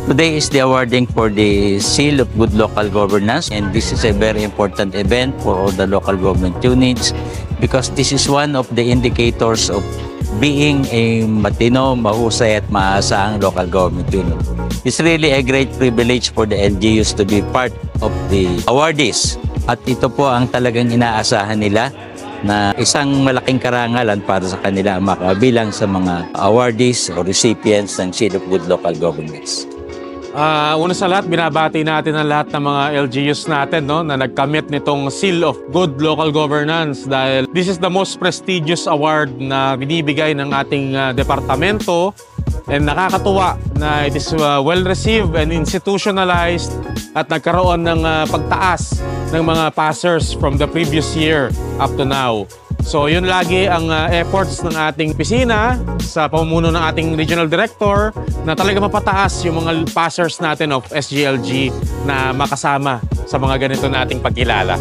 Today is the awarding for the Seal of Good Local Governance, and this is a very important event for all the local government units because this is one of the indicators of being a matino, mahusay at maasahang local government unit. It's really a great privilege for the LGUs to be part of the awardees. At ito po ang talagang inaasahan nila na isang malaking karangalan para sa kanila makabilang sa mga awardees o recipients ng Seal of Good Local Governance. Una sa lahat, binabati natin ang lahat ng mga LGUs natin na nagkamit nitong Seal of Good Local Governance dahil this is the most prestigious award na binibigay ng ating departamento, and nakakatuwa na it is well received and institutionalized at nagkaroon ng pagtaas ng mga passers from the previous year up to now. So yun lagi ang efforts ng ating opisina sa pamumuno ng ating regional director na talaga mapataas yung mga passers natin of SGLG na makasama sa mga ganito nating pagkilala.